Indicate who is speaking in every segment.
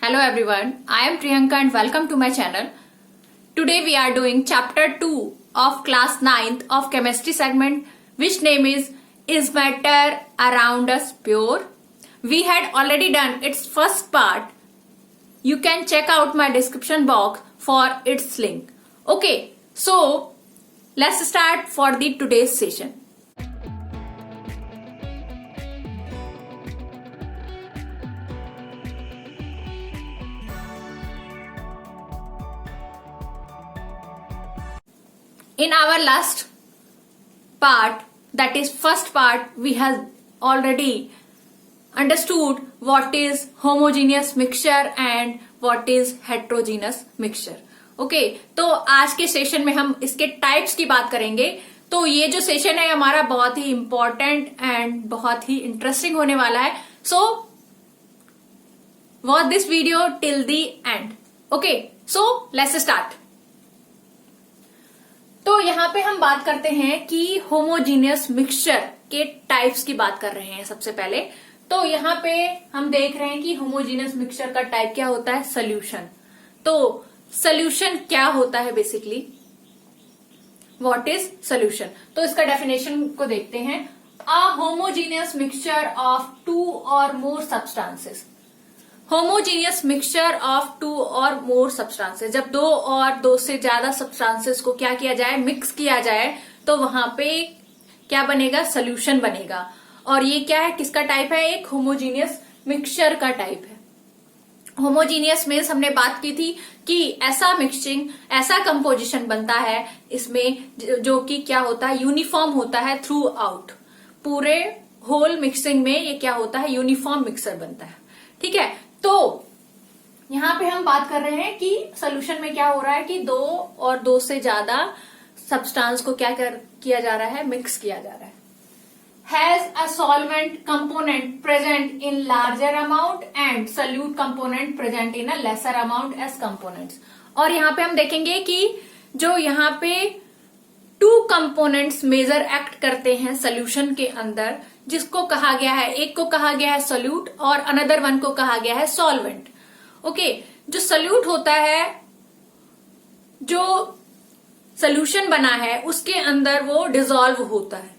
Speaker 1: Hello everyone, I am Priyanka and welcome to my channel. Today we are doing chapter 2 of class 9th of chemistry segment, which name is matter around us pure? We had already done its first part. You can check out my description box for its link. Okay, so let's start for the today's session. In our last part, that is first part, we have already understood what is homogeneous mixture and what is heterogeneous mixture. Okay तो आज के session में हम इसके types की बात करेंगे. तो ये जो सेशन है हमारा बहुत ही इंपॉर्टेंट एंड बहुत ही इंटरेस्टिंग होने वाला है. So watch this video till the and. Okay so let's start. तो यहाँ पे हम बात करते हैं कि होमोजीनियस मिक्सचर के टाइप्स की बात कर रहे हैं सबसे पहले. तो यहाँ पे हम देख रहे हैं कि होमोजीनियस मिक्सचर का टाइप क्या होता है, सोल्यूशन. तो सोल्यूशन क्या होता है बेसिकली, व्हाट इज सोल्यूशन. तो इसका डेफिनेशन को देखते हैं. A homogeneous mixture of two or more substances. Homogeneous mixture of two or more substances, जब दो और दो से ज्यादा सब्सटेंसेस को क्या किया जाए, मिक्स किया जाए, तो वहां पे क्या बनेगा, सोल्यूशन बनेगा. और ये क्या है, किसका टाइप है, एक होमोजीनियस मिक्सचर का टाइप है. होमोजीनियस मीन्स हमने बात की थी कि ऐसा मिक्सचिंग, ऐसा कंपोजिशन बनता है इसमें जो कि क्या होता है, यूनिफॉर्म होता है थ्रू आउट. पूरे होल मिक्सिंग में ये क्या होता है, यूनिफॉर्म मिक्सर बनता है. ठीक है. तो यहां पे हम बात कर रहे हैं कि सोल्यूशन में क्या हो रहा है कि दो और दो से ज्यादा सब्सटेंस को क्या किया जा रहा है, मिक्स किया जा रहा है. Has a solvent component present in larger amount and solute component present in a lesser amount as components. और यहां पे हम देखेंगे कि जो यहां पे टू कंपोनेंट्स मेजर एक्ट करते हैं सोल्यूशन के अंदर, जिसको कहा गया है, एक को कहा गया है सोल्यूट और अनदर वन को कहा गया है सॉल्वेंट. ओके, जो सोल्यूट होता है, जो सोल्यूशन बना है उसके अंदर वो डिसॉल्व होता है.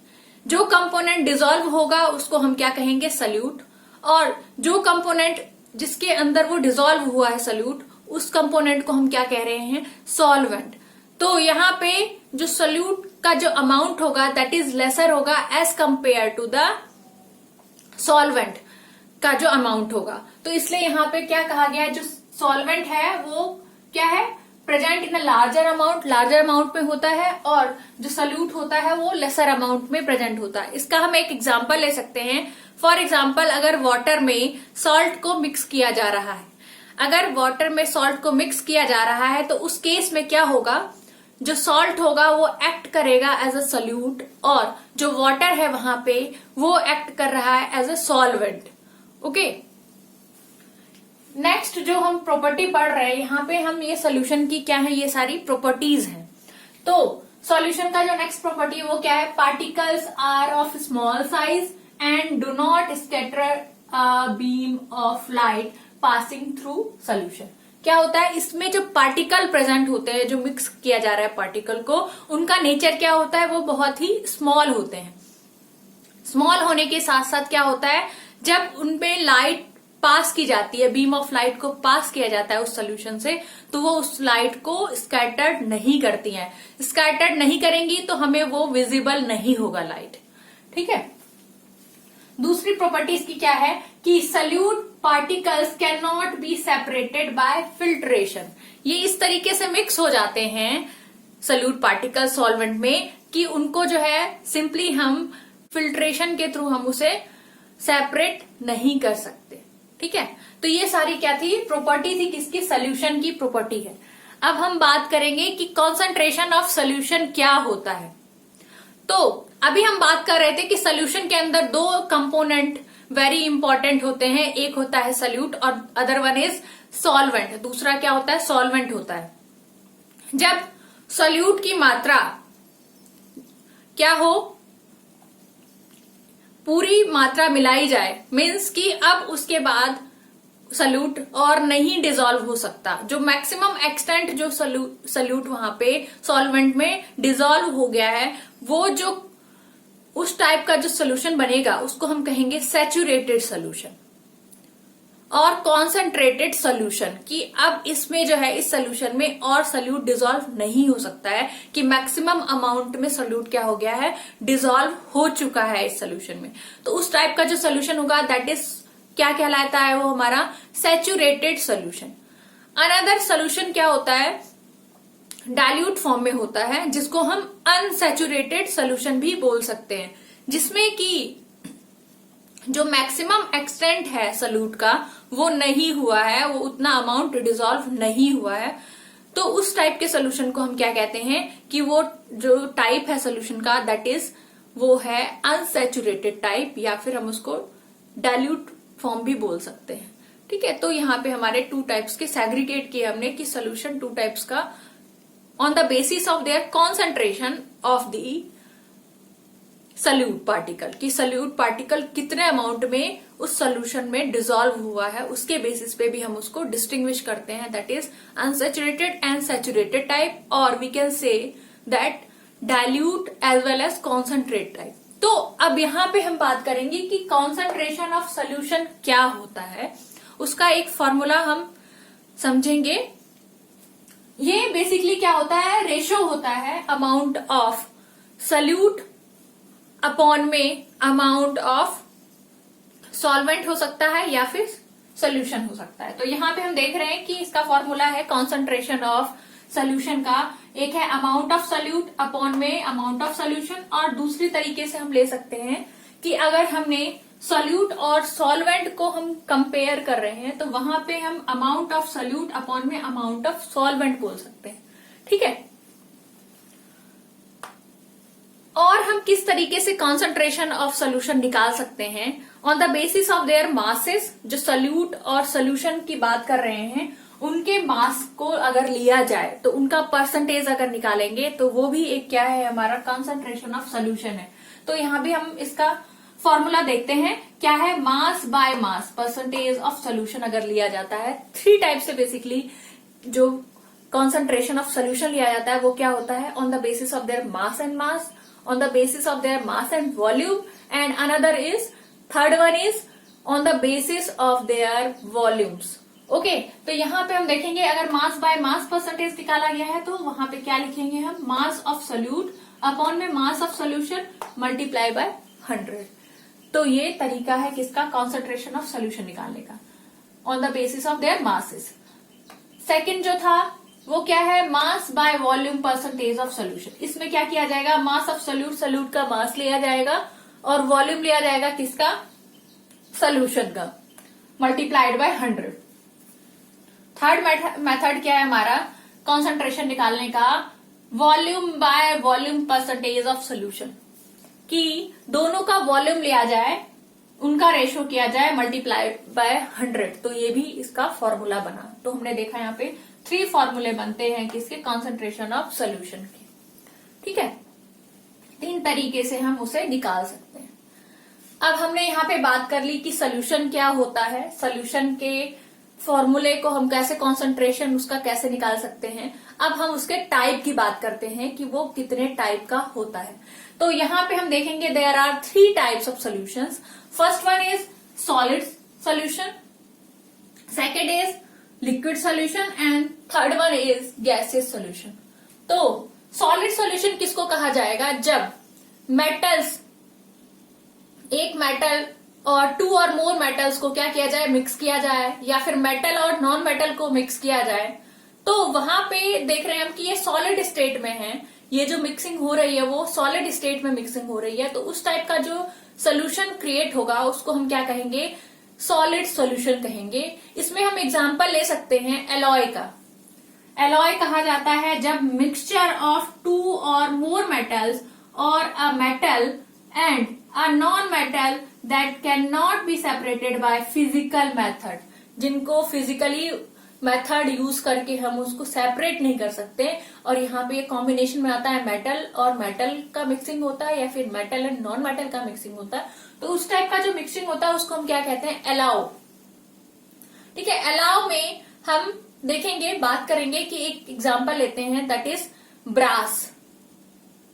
Speaker 1: जो कंपोनेंट डिसॉल्व होगा उसको हम क्या कहेंगे, सोल्यूट. और जो कंपोनेंट जिसके अंदर वो डिसॉल्व हुआ है सोल्यूट, उस कंपोनेंट को हम क्या कह रहे हैं, सॉल्वेंट. तो यहाँ पे जो सोल्यूट का जो अमाउंट होगा दैट इज लेसर होगा as compare to the solvent का जो अमाउंट होगा. तो इसलिए यहाँ पे क्या कहा गया है, जो सॉल्वेंट है वो क्या है, present in a larger amount, larger amount में होता है, और जो सोल्यूट होता है वो लेसर अमाउंट में प्रेजेंट होता है. इसका हम एक एग्जाम्पल ले सकते हैं. फॉर एग्जाम्पल, अगर वाटर में सॉल्ट को मिक्स किया जा रहा है, अगर वाटर में सॉल्ट को मिक्स किया जा रहा है तो उस केस में क्या होगा, जो सॉल्ट होगा वो एक्ट करेगा एज अ सोल्यूट, और जो वाटर है वहां पे वो एक्ट कर रहा है as a solvent. Okay, next जो हम प्रॉपर्टी पढ़ रहे हैं, यहाँ पे हम ये सोल्यूशन की क्या है, ये सारी प्रॉपर्टीज हैं. तो सॉल्यूशन का जो नेक्स्ट प्रॉपर्टी है वो क्या है, particles are of small size and do not scatter a beam of light passing through solution. क्या होता है, इसमें जो पार्टिकल प्रेजेंट होते हैं, जो मिक्स किया जा रहा है पार्टिकल को, उनका नेचर क्या होता है, वो बहुत ही स्मॉल होते हैं. स्मॉल होने के साथ साथ क्या होता है, जब उनपे लाइट पास की जाती है, बीम ऑफ लाइट को पास किया जाता है उस सोल्यूशन से, तो वो उस लाइट को स्कैटर्ड नहीं करती हैं. स्कैटर्ड नहीं करेंगी तो हमें वो विजिबल नहीं होगा लाइट. ठीक है. दूसरी प्रॉपर्टी इसकी क्या है कि solute particles can not be separated by filtration. ये इस तरीके से मिक्स हो जाते हैं सोल्यूट पार्टिकल सॉल्वेंट में कि उनको जो है सिंपली हम फिल्ट्रेशन के थ्रू हम उसे सेपरेट नहीं कर सकते. ठीक है. तो ये सारी क्या थी, प्रॉपर्टी थी किसकी, सोल्यूशन की प्रॉपर्टी है. अब हम बात करेंगे कि कॉन्सेंट्रेशन ऑफ सोल्यूशन क्या होता है. तो अभी हम बात कर रहे थे कि सोल्यूशन के अंदर दो कंपोनेंट वेरी इंपॉर्टेंट होते हैं. एक होता है सोल्यूट और अदर वन इज सॉल्वेंट. दूसरा क्या होता है, सॉल्वेंट होता है. जब सोल्यूट की मात्रा क्या हो, पूरी मात्रा मिलाई जाए, मीन्स कि अब उसके बाद सल्यूट और नहीं डिसॉल्व हो सकता। जो मैक्सिमम एक्सटेंट जो सल्यूट वहां पे सॉल्वेंट में डिसॉल्व हो गया है, वो जो उस टाइप का जो सोल्यूशन बनेगा उसको हम कहेंगे सैचुरेटेड सोल्यूशन और कॉन्सेंट्रेटेड सोल्यूशन। कि अब इसमें जो है इस सोल्यूशन में और सल्यूट डिसॉल्व नहीं हो सकता है, कि मैक्सिमम अमाउंट में सल्यूट क्या हो गया है, डिसॉल्व हो चुका है इस सोल्यूशन में। तो उस टाइप का जो सोल्यूशन होगा दैट इज क्या कहलाता है, वो हमारा सैचुरेटेड सोल्यूशन। अनदर सोल्यूशन क्या होता है, डाइल्यूट फॉर्म में होता है, जिसको हम अनसैचुरेटेड सोल्यूशन भी बोल सकते हैं, जिसमें कि जो मैक्सिमम एक्सटेंट है सल्यूट का वो नहीं हुआ है, वो उतना अमाउंट डिसॉल्व नहीं हुआ है। तो उस टाइप के सोल्यूशन को हम क्या कहते हैं कि वो जो टाइप है सोल्यूशन का दैट इज वो है अनसैचुरेटेड टाइप, या फिर हम उसको डाइल्यूट फॉर्म भी बोल सकते हैं। ठीक है, तो यहाँ पे हमारे टू टाइप्स के सैग्रीगेट किए हमने कि सोल्यूशन टू टाइप्स का on the basis of their concentration of the solute particle, कि सल्यूट पार्टिकल कितने अमाउंट में उस सोल्यूशन में डिसॉल्व हुआ है, उसके बेसिस पे भी हम उसको डिस्टिंग्विश करते हैं, that is unsaturated and saturated type, और we can say that dilute as well as concentrate type. तो अब यहाँ पे हम बात करेंगे कि कॉन्सेंट्रेशन ऑफ सोल्यूशन क्या होता है, उसका एक फॉर्मूला हम समझेंगे। ये बेसिकली क्या होता है, रेशो होता है अमाउंट ऑफ सल्यूट अपॉन में अमाउंट ऑफ सॉल्वेंट हो सकता है या फिर सोल्यूशन हो सकता है। तो यहाँ पे हम देख रहे हैं कि इसका फॉर्मूला है कॉन्सेंट्रेशन ऑफ सोल्यूशन का, एक है अमाउंट ऑफ सल्यूट अपॉन में अमाउंट ऑफ सोल्यूशन, और दूसरी तरीके से हम ले सकते हैं कि अगर हमने सॉल्यूट और सॉल्वेंट को हम कंपेयर कर रहे हैं तो वहां पे हम अमाउंट ऑफ सॉल्यूट अपॉन में अमाउंट ऑफ सॉल्वेंट बोल सकते हैं। ठीक है, और हम किस तरीके से कॉन्सेंट्रेशन ऑफ सोल्यूशन निकाल सकते हैं, on the basis of their masses. जो सल्यूट और सोल्यूशन की बात कर रहे हैं उनके मास को अगर लिया जाए तो उनका परसेंटेज अगर निकालेंगे तो वो भी एक क्या है, हमारा कॉन्सेंट्रेशन ऑफ सोल्यूशन है। तो यहाँ भी हम इसका फॉर्मूला देखते हैं, क्या है, mass by mass percentage of solution अगर लिया जाता है। थ्री टाइप से बेसिकली जो कॉन्सेंट्रेशन ऑफ सोल्यूशन लिया जाता है वो क्या होता है, on the basis of their mass and mass, on the basis of their mass and volume, and another is third one is on the basis of their volumes. Okay, तो यहाँ पे हम देखेंगे अगर मास बाय मास परसेंटेज निकाला गया है तो वहां पे क्या लिखेंगे हम, मास ऑफ सोल्यूट अपॉन में mass of solution multiply by 100। तो ये तरीका है किसका, कॉन्सेंट्रेशन ऑफ सोल्यूशन निकालने का on the basis of their masses. Second जो था वो क्या है, mass by volume percentage of solution. इसमें क्या किया जाएगा, मास ऑफ सल्यूट का मास लिया जाएगा और वॉल्यूम लिया जाएगा किसका, सोल्यूशन का, मल्टीप्लाइड बाय 100। थर्ड मेथड क्या है हमारा कॉन्सेंट्रेशन निकालने का, volume by volume percentage of solution, कि दोनों का वॉल्यूम लिया जाए, उनका रेशो किया जाए मल्टीप्लाई बाय 100। तो ये भी इसका फॉर्मूला बना। तो हमने देखा यहाँ पे 3 फॉर्मूले बनते हैं किसके, कॉन्सेंट्रेशन ऑफ सोल्यूशन के। ठीक है, 3 तरीके से हम उसे निकाल सकते हैं। अब हमने यहाँ पे बात कर ली कि सोल्यूशन क्या होता है, सोल्यूशन के फॉर्मूले को हम कैसे, कॉन्सेंट्रेशन उसका कैसे निकाल सकते हैं। अब हम उसके टाइप की बात करते हैं कि वो कितने टाइप का होता है। तो यहाँ पे हम देखेंगे there are 3 types of solutions. First one is solid solution, second is liquid solution and third one is gaseous solution. तो सॉलिड सोल्यूशन किसको कहा जाएगा, जब मेटल्स, एक मेटल और 2 और मोर मेटल्स को क्या किया जाए, मिक्स किया जाए, या फिर मेटल और नॉन मेटल को मिक्स किया जाए। तो वहां पे देख रहे हैं हम कि ये सॉलिड स्टेट में है, ये जो मिक्सिंग हो रही है वो सॉलिड स्टेट में मिक्सिंग हो रही है। तो उस टाइप का जो सोल्यूशन क्रिएट होगा उसको हम क्या कहेंगे, सॉलिड सोल्यूशन कहेंगे। इसमें हम एग्जांपल ले सकते हैं एलॉय का। एलॉय कहा जाता है जब मिक्सचर ऑफ 2 और मोर मेटल्स और a metal and a non metal that can not be separated by physical method, जिनको फिजिकली मेथड यूज करके हम उसको सेपरेट नहीं कर सकते। और यहाँ पे कॉम्बिनेशन में आता है मेटल और मेटल का मिक्सिंग होता है, या फिर मेटल एंड नॉन मेटल का मिक्सिंग होता है। तो उस टाइप का जो मिक्सिंग होता है उसको हम क्या कहते हैं, एलाओ। ठीक है, अलाउ में हम देखेंगे, बात करेंगे कि एक एग्जांपल लेते हैं, दैट इज ब्रास।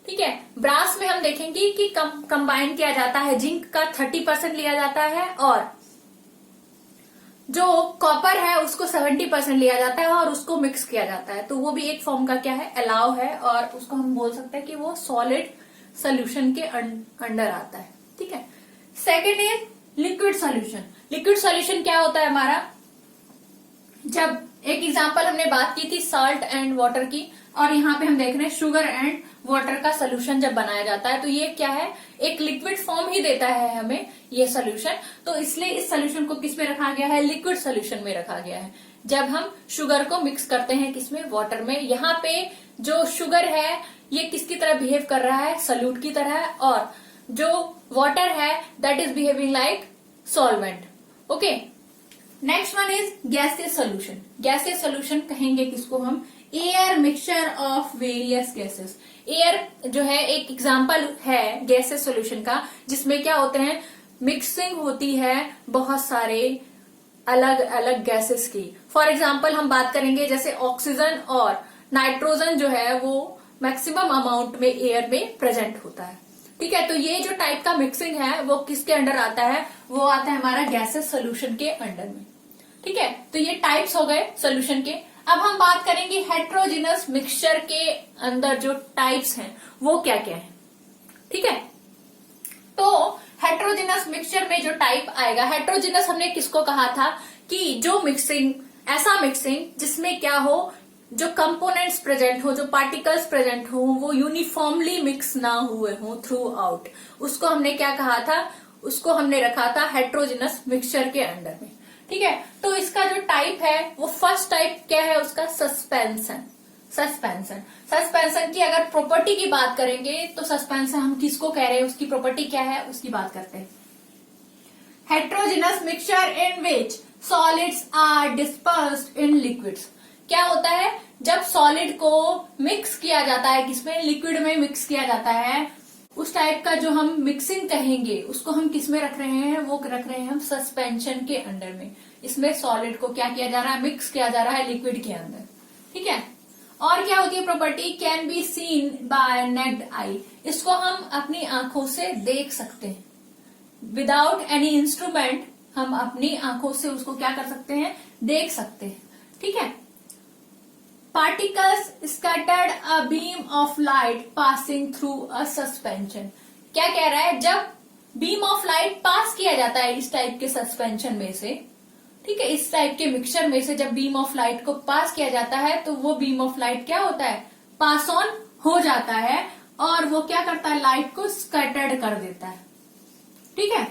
Speaker 1: ठीक है, ब्रास में हम देखेंगे कि कंबाइन किया जाता है, जिंक का 30% लिया जाता है और जो कॉपर है उसको 70% लिया जाता है और उसको मिक्स किया जाता है। तो वो भी एक फॉर्म का क्या है, अलाउ है, और उसको हम बोल सकते हैं कि वो सॉलिड सोल्यूशन के अंडर आता है। ठीक है, second is liquid solution. Liquid solution क्या होता है हमारा, जब एक एग्जांपल हमने बात की थी सॉल्ट एंड वाटर की, और यहाँ पे हम देख रहे हैं शुगर एंड वाटर का सोल्यूशन जब बनाया जाता है, तो ये क्या है, एक लिक्विड फॉर्म ही देता है हमें ये सोल्यूशन। तो इसलिए इस सोल्यूशन को किस में रखा गया है, लिक्विड सोल्यूशन में रखा गया है। जब हम शुगर को मिक्स करते हैं किसमें, वाटर में, यहाँ पे जो शुगर है ये किसकी तरह बिहेव कर रहा है, सॉल्यूट की तरह, और जो वाटर है that is behaving like solvent. Okay, next one is gaseous solution. Gaseous solution कहेंगे किसको हम, air mixture of various gases. Air जो है एक एग्जांपल है गैसियस सोल्यूशन का, जिसमें क्या होते हैं, मिक्सिंग होती है बहुत सारे अलग अलग गैसेस की। फॉर एग्जांपल हम बात करेंगे जैसे ऑक्सीजन और नाइट्रोजन जो है वो मैक्सिमम अमाउंट में एयर में प्रेजेंट होता है। ठीक है, तो ये जो टाइप का मिक्सिंग है वो किसके अंडर आता है, वो आता है हमारा गैसेस सोल्यूशन के अंडर में। ठीक है, तो ये टाइप्स हो गए सोल्यूशन के। अब हम बात करेंगे हेट्रोजिनस मिक्सचर के अंदर जो टाइप्स हैं वो क्या क्या है। ठीक है, तो हेट्रोजिनस मिक्सचर में जो टाइप आएगा, हेट्रोजिनस हमने किसको कहा था कि जो मिक्सिंग, ऐसा मिक्सिंग जिसमें क्या हो, जो कंपोनेंट्स प्रेजेंट हो, जो पार्टिकल्स प्रेजेंट हो, वो यूनिफॉर्मली मिक्स ना हुए हो थ्रू आउट, उसको हमने क्या कहा था, उसको हमने रखा था हेट्रोजिनस मिक्सचर के अंडर में। ठीक है, तो इसका जो टाइप है वो फर्स्ट टाइप क्या है उसका, सस्पेंशन। सस्पेंशन, सस्पेंशन की अगर प्रॉपर्टी की बात करेंगे तो सस्पेंशन हम किसको कह रहे हैं, उसकी प्रॉपर्टी क्या है उसकी बात करते हैं। Heterogeneous mixture in which solids are dispersed in liquids. क्या होता है, जब सॉलिड को मिक्स किया जाता है किसमें, लिक्विड में मिक्स किया जाता है, उस टाइप का जो हम मिक्सिंग कहेंगे उसको हम किसमें रख रहे हैं, वो रख रहे हैं हम सस्पेंशन के अंडर में। इसमें सॉलिड को क्या किया जा रहा है, मिक्स किया जा रहा है लिक्विड के अंदर। ठीक है, और क्या होती है property, can be seen by naked eye. इसको हम अपनी आंखों से देख सकते हैं, विदाउट एनी इंस्ट्रूमेंट हम अपनी आंखों से उसको क्या कर सकते हैं, देख सकते हैं। ठीक है, particles scattered a beam of light passing through a suspension. क्या कह रहा है, जब बीम ऑफ लाइट पास किया जाता है इस टाइप के सस्पेंशन में से, ठीक है, इस टाइप के मिक्सचर में से जब बीम ऑफ लाइट को पास किया जाता है तो वो बीम ऑफ लाइट क्या होता है, पास ऑन हो जाता है, और वो क्या करता है, लाइट को स्कैटर्ड कर देता है। ठीक है,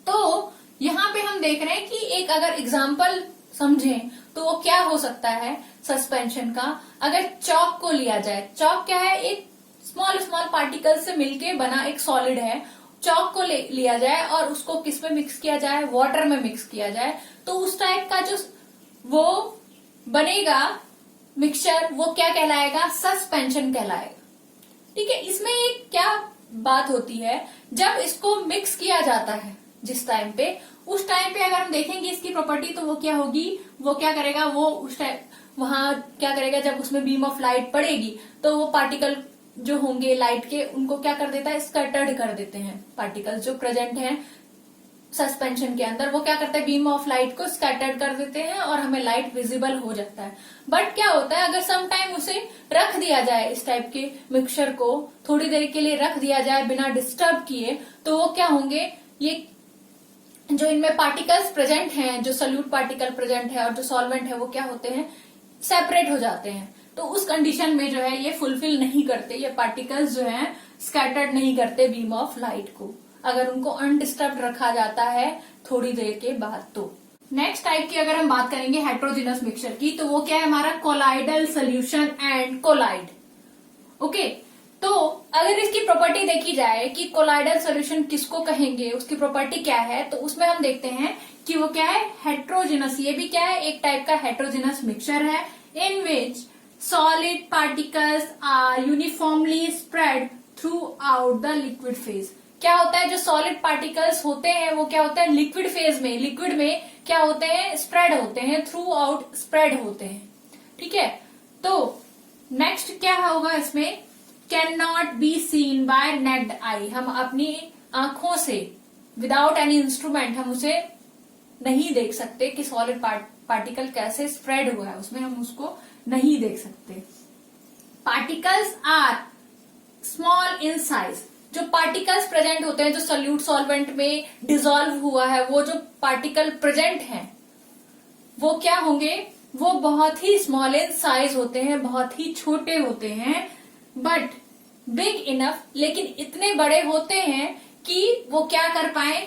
Speaker 1: तो यहाँ पे हम देख रहे हैं कि एक अगर एग्जाम्पल समझें तो वो क्या हो सकता है सस्पेंशन का, अगर चॉक को लिया जाए, चॉक क्या है, एक स्मॉल स्मॉल पार्टिकल से मिलके बना एक सॉलिड है, चॉक को लिया जाए और उसको किस में मिक्स किया जाए, वाटर में मिक्स किया जाए, तो उस टाइप का जो वो बनेगा मिक्सचर वो क्या कहलाएगा, सस्पेंशन कहलाएगा। ठीक है, इसमें एक क्या बात होती है, जब इसको मिक्स किया जाता है जिस टाइम पे, उस टाइम पे अगर हम देखेंगे इसकी प्रॉपर्टी तो वो क्या होगी, वो क्या करेगा, वो उस टाइम वहां क्या करेगा, जब उसमें बीम ऑफ लाइट पड़ेगी तो वो पार्टिकल जो होंगे लाइट के उनको क्या कर देता है, स्कैटर्ड कर देते हैं। पार्टिकल्स जो प्रेजेंट हैं सस्पेंशन के अंदर वो क्या करता है, बीम ऑफ लाइट को स्कैटर्ड कर देते हैं और हमें लाइट विजिबल हो जाता है। बट क्या होता है, अगर सम टाइम उसे रख दिया जाए, इस टाइप के मिक्सचर को थोड़ी देर के लिए रख दिया जाए बिना डिस्टर्ब किए, तो वो क्या होंगे, ये जो इनमें पार्टिकल्स प्रेजेंट हैं, जो सॉल्यूट पार्टिकल प्रेजेंट है और जो सॉल्वेंट है, वो क्या होते हैं, सेपरेट हो जाते हैं। तो उस कंडीशन में जो है ये फुलफिल नहीं करते, ये पार्टिकल्स जो हैं स्कैटर्ड नहीं करते बीम ऑफ लाइट को, अगर उनको अनडिस्टर्ब रखा जाता है थोड़ी देर के बाद। तो नेक्स्ट टाइप की अगर हम बात करेंगे हेट्रोजिनस मिक्सचर की, तो वो क्या है हमारा, colloidal solution and colloid. Okay, तो अगर इसकी प्रॉपर्टी देखी जाए कि कोलाइडल सॉल्यूशन किसको कहेंगे, उसकी प्रॉपर्टी क्या है, तो उसमें हम देखते हैं कि वो क्या है, हेट्रोजिनस। ये भी क्या है, एक टाइप का हेट्रोजिनस मिक्सचर है, in which solid particles are uniformly spread throughout the liquid phase. क्या होता है, जो सॉलिड पार्टिकल्स होते हैं वो क्या होता है, लिक्विड फेज में, लिक्विड में क्या होते हैं, स्प्रेड होते हैं, थ्रू आउट स्प्रेड होते हैं। ठीक है, तो नेक्स्ट क्या होगा इसमें, can not be seen by naked eye, हम अपनी आंखों से विदाउट एनी इंस्ट्रूमेंट हम उसे नहीं देख सकते कि सॉलिड पार्टिकल कैसे स्प्रेड हुआ है, उसमें हम उसको नहीं देख सकते। Particles are small in size, जो पार्टिकल्स प्रेजेंट होते हैं, जो सॉल्यूट सॉल्वेंट में डिसॉल्व हुआ है, वो जो पार्टिकल प्रेजेंट हैं वो क्या होंगे, वो बहुत ही स्मॉल इन साइज होते हैं, बहुत ही छोटे होते हैं, बट बिग इनफ, लेकिन इतने बड़े होते हैं कि वो क्या कर पाए,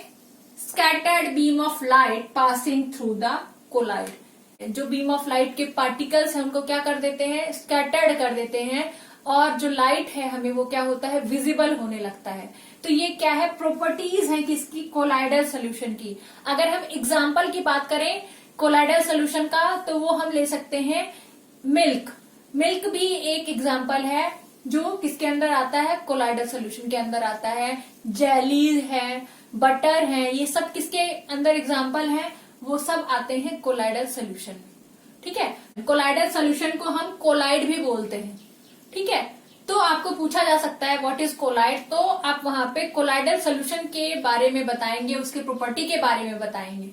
Speaker 1: scattered beam of light passing through the colloid, जो बीम ऑफ लाइट के पार्टिकल्स हैं उनको क्या कर देते हैं, स्कैटर्ड कर देते हैं, और जो लाइट है हमें वो क्या होता है, विजिबल होने लगता है। तो ये क्या है, प्रॉपर्टीज है किसकी, कोलाइडल सोल्यूशन की। अगर हम एग्जाम्पल की बात करें कोलाइडल सोल्यूशन का, तो वो हम ले सकते हैं मिल्क। मिल्क भी एक एग्जाम्पल है जो किसके अंदर आता है, कोलाइडल सोल्यूशन के अंदर आता है। जेली है, बटर है, ये सब किसके अंदर एग्जाम्पल है, वो सब आते हैं कोलाइडल सोल्यूशन में। ठीक है, कोलाइडल सोल्यूशन को हम कोलाइड भी बोलते हैं। ठीक है, तो आपको पूछा जा सकता है व्हाट इज कोलाइड, तो आप वहां पे कोलाइडल सोल्यूशन के बारे में बताएंगे, उसके प्रॉपर्टी के बारे में बताएंगे।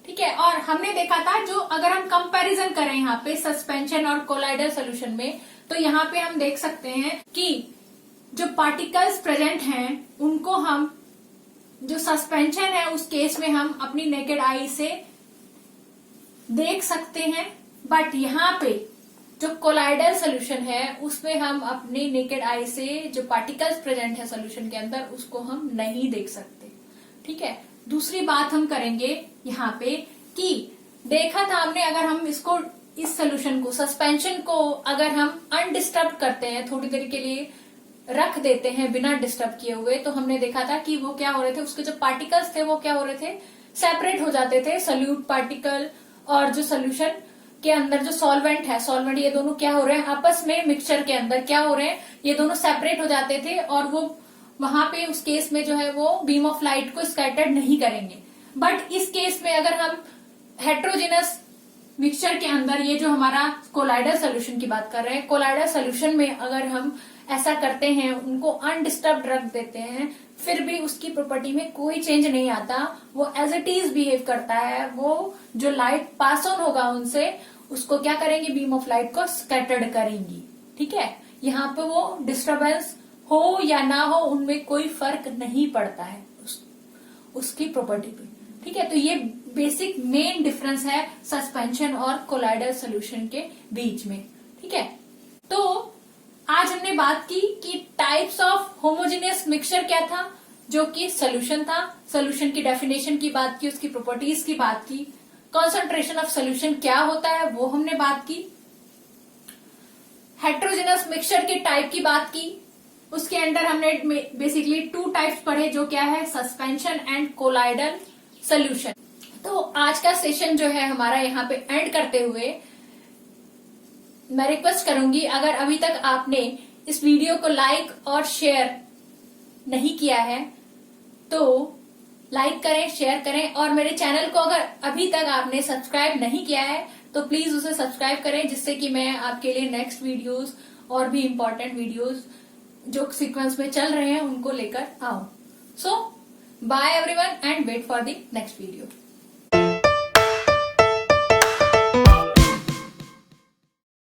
Speaker 1: ठीक है, और हमने देखा था जो अगर हम कंपैरिजन करें यहाँ पे सस्पेंशन और कोलाइडल सोल्यूशन में, तो यहाँ पे हम देख सकते हैं कि जो पार्टिकल्स प्रेजेंट हैं उनको हम, जो सस्पेंशन है उस केस में हम अपनी नेकेड आई से देख सकते हैं, बट यहाँ पे जो कोलाइडल सोल्यूशन है उसमें हम अपनी नेकेड आई से जो पार्टिकल्स प्रेजेंट है सोल्यूशन के अंदर उसको हम नहीं देख सकते। ठीक है, दूसरी बात हम करेंगे यहाँ पे कि देखा था हमने, अगर हम इसको, इस सोल्यूशन को, सस्पेंशन को अगर हम अनडिस्टर्ब करते हैं, थोड़ी देर के लिए रख देते हैं बिना डिस्टर्ब किए हुए, तो हमने देखा था कि वो क्या हो रहे थे, उसके जो पार्टिकल्स थे वो क्या हो रहे थे, सेपरेट हो जाते थे। सोल्यूट पार्टिकल और जो सोल्यूशन के अंदर जो सॉल्वेंट है, सॉल्वेंट, ये दोनों क्या हो रहे हैं, आपस में मिक्सचर के अंदर क्या हो रहे हैं, ये दोनों सेपरेट हो जाते थे, और वो वहां पे उस केस में जो है वो बीम ऑफ लाइट को स्कैटर्ड नहीं करेंगे। बट इस केस में अगर हम हेट्रोजेनस मिक्सचर के अंदर, ये जो हमारा कोलाइडल सोल्यूशन की बात कर रहे हैं, कोलाइडल सोल्यूशन में अगर हम ऐसा करते हैं, उनको अनडिस्टर्ब रख देते हैं, फिर भी उसकी प्रॉपर्टी में कोई चेंज नहीं आता, वो एज इट इज बिहेव करता है। वो जो लाइट पास ऑन होगा उनसे, उसको क्या करेंगे, बीम ऑफ लाइट को स्कैटर्ड करेंगी। ठीक है, यहाँ पे वो डिस्टर्बेंस हो या ना हो उनमें कोई फर्क नहीं पड़ता है उसकी प्रॉपर्टी पे। ठीक है, तो ये बेसिक मेन डिफरेंस है सस्पेंशन और कोलाइडल सोल्यूशन के बीच में। ठीक है, तो आज हमने बात की कि टाइप्स ऑफ होमोजेनियस मिक्सचर क्या था, जो कि सोल्यूशन था, सोल्यूशन की डेफिनेशन की बात की, उसकी प्रॉपर्टीज की बात की, कॉन्सेंट्रेशन ऑफ सोल्यूशन क्या होता है वो हमने बात की, हेट्रोजेनस मिक्सचर के टाइप की बात की, उसके अंदर हमने बेसिकली 2 टाइप्स पढ़े, जो क्या है, सस्पेंशन एंड कोलाइडल सोल्यूशन। तो आज का सेशन जो है हमारा यहाँ पे एंड करते हुए मैं रिक्वेस्ट करूंगी, अगर अभी तक आपने इस वीडियो को लाइक और शेयर नहीं किया है तो लाइक करें, शेयर करें, और मेरे चैनल को अगर अभी तक आपने सब्सक्राइब नहीं किया है तो प्लीज उसे सब्सक्राइब करें, जिससे कि मैं आपके लिए नेक्स्ट वीडियोस और भी इम्पोर्टेंट वीडियोस जो सीक्वेंस में चल रहे हैं उनको लेकर आऊं। So bye everyone and wait for the next video.